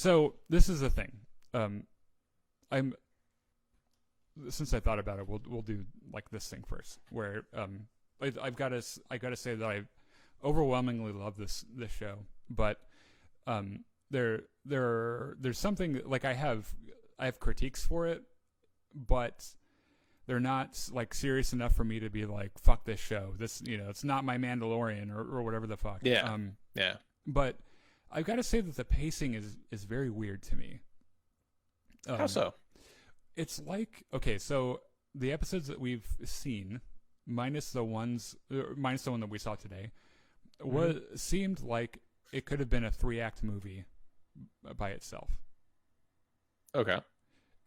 So this is the thing. I'm since I thought about it, we'll do like this thing first. Where I've got to say that I overwhelmingly love this show, but there's something like I have critiques for it, but they're not like serious enough for me to be like, fuck this show. This, it's not my Mandalorian or whatever the fuck. Yeah. Yeah. But I've got to say that the pacing is very weird to me. How so? It's like, okay, so the episodes that we've seen, minus the one that we saw today, seemed like it could have been a 3-act movie by itself. Okay.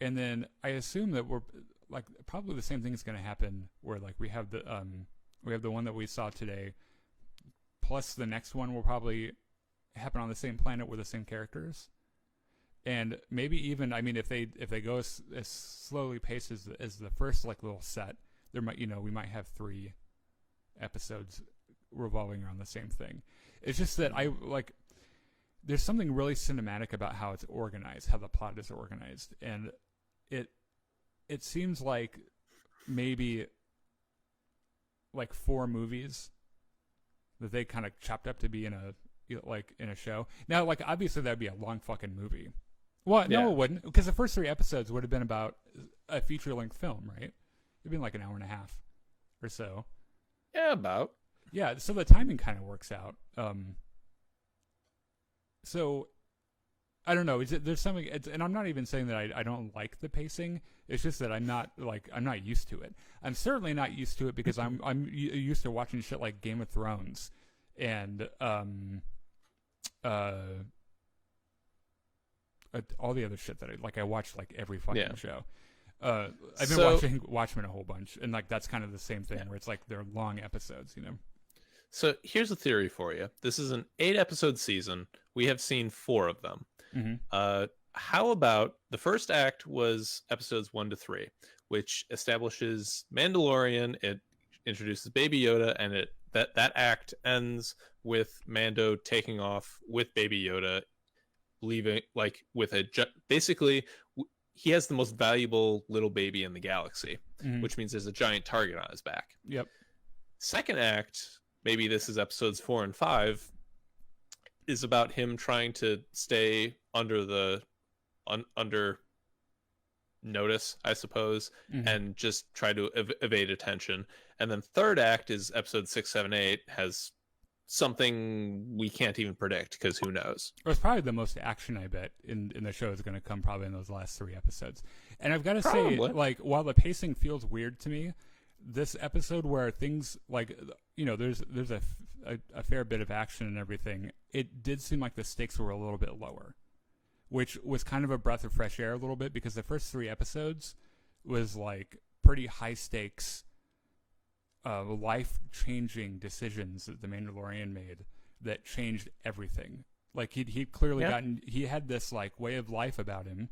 And then I assume that we're like probably the same thing is going to happen where like we have the one that we saw today, plus the next one will probably happen on the same planet with the same characters. And maybe even, I mean, if they go as slowly paced as the first like little set, there might we might have 3 episodes revolving around the same thing. It's just that I like there's something really cinematic about how it's organized, how the plot is organized, and it seems like maybe like 4 movies that they kind of chopped up to be in a show. Now, like obviously that'd be a long fucking movie. Well, no, it wouldn't, because the first 3 episodes would have been about a feature-length film, right? It'd been like an hour and a half or so. Yeah, about. Yeah, so the timing kind of works out. So I don't know. There's something, and I'm not even saying that I don't like the pacing. It's just that I'm not used to it. I'm certainly not used to it because I'm used to watching shit like Game of Thrones and all the other shit that I watch like every fucking show. I've been watching Watchmen a whole bunch, and like that's kind of the same thing where it's like they're long episodes, So here's a theory for you. This is an 8-episode season. We have seen 4 of them. Mm-hmm. How about the first act was episodes 1 to 3, which establishes Mandalorian. It introduces Baby Yoda, and that act ends with Mando taking off with Baby Yoda, leaving like with basically he has the most valuable little baby in the galaxy, which means there's a giant target on his back. Yep. Second act, maybe this is episodes 4 and 5, is about him trying to stay under under notice, I suppose, and just try to evade attention. And then third act is episode 6, 7, 8, has something we can't even predict because who knows. It's probably the most action I bet in the show is going to come probably in those last 3 episodes. And I've got to say, like, while the pacing feels weird to me, this episode where things like there's a fair bit of action and everything, it did seem like the stakes were a little bit lower, which was kind of a breath of fresh air a little bit, because the first 3 episodes was like pretty high stakes, life-changing decisions that the Mandalorian made that changed everything. Like he'd clearly he had this like way of life about him,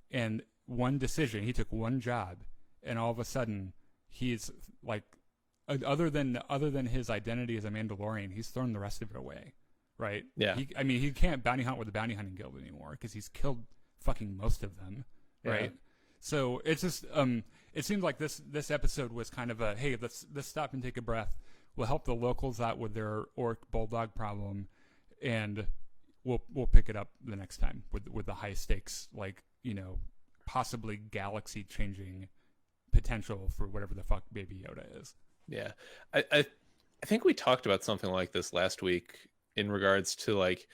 and one decision, he took one job, and all of a sudden he's like, other than his identity as a Mandalorian, he's thrown the rest of it away, right? Yeah. He can't bounty hunt with the bounty hunting guild anymore because he's killed fucking most of them, right? Yeah. So it's just it seems like this episode was kind of a, hey, let's stop and take a breath. We'll help the locals out with their orc bulldog problem, and we'll pick it up the next time with the high stakes, like possibly galaxy changing potential for whatever the fuck Baby Yoda is. Yeah, I think we talked about something like this last week in regards to like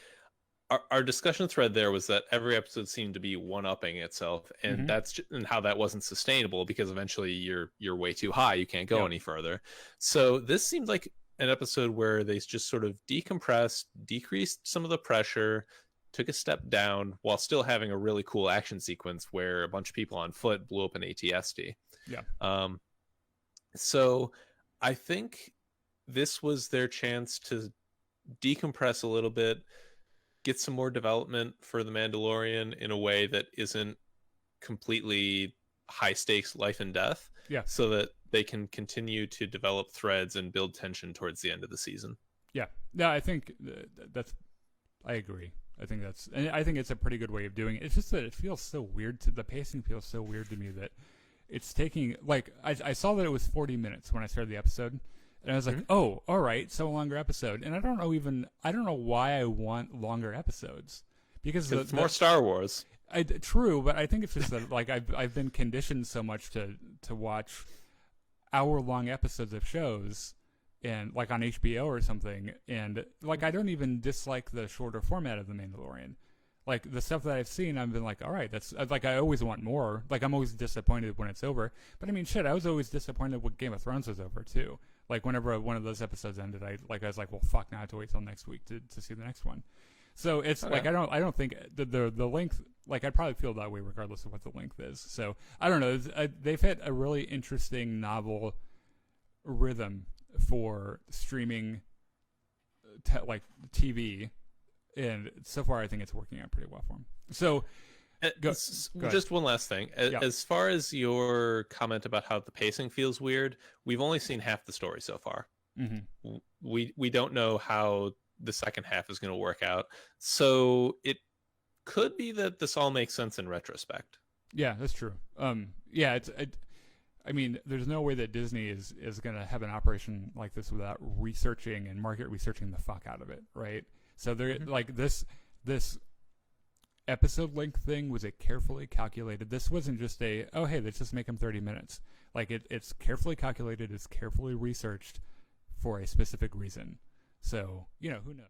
our discussion thread. There was that every episode seemed to be one-upping itself, and and how that wasn't sustainable because eventually you're way too high, you can't go any further. So this seemed like an episode where they just sort of decompressed, decreased some of the pressure, took a step down while still having a really cool action sequence where a bunch of people on foot blew up an ATSD. Yeah. So I think this was their chance to decompress a little bit, get some more development for the Mandalorian in a way that isn't completely high stakes life and death. Yeah. So that they can continue to develop threads and build tension towards the end of the season. Yeah. No, I think I agree. And I think it's a pretty good way of doing it. It's just that it feels so weird. The pacing feels so weird to me that it's taking, like, I saw that it was 40 minutes when I started the episode, and I was like, oh, all right, so a longer episode. And I don't know why I want longer episodes, because it's more Star Wars. True, but I think it's just that, like, I've been conditioned so much to watch hour-long episodes of shows, and like on HBO or something, and like I don't even dislike the shorter format of The Mandalorian. Like, the stuff that I've seen, I've been like, all right, that's like, I always want more. Like, I'm always disappointed when it's over. But I mean, shit, I was always disappointed when Game of Thrones was over too. Like, whenever one of those episodes ended, I was like, well, fuck, now I have to wait till next week to see the next one. So it's okay. Like, I don't think the length, like, I'd probably feel that way regardless of what the length is. So I don't know. They've hit a really interesting novel rhythm for streaming, like TV. And so far, I think it's working out pretty well for him. So, just one last thing. As far as your comment about how the pacing feels weird, we've only seen half the story so far. Mm-hmm. We don't know how the second half is going to work out. So it could be that this all makes sense in retrospect. Yeah, that's true. I mean, there's no way that Disney is going to have an operation like this without researching and market researching the fuck out of it, right? So they're like this episode length thing was a carefully calculated. This wasn't just hey, let's just make them 30 minutes. Like, it's carefully calculated, it's carefully researched for a specific reason. So, who knows?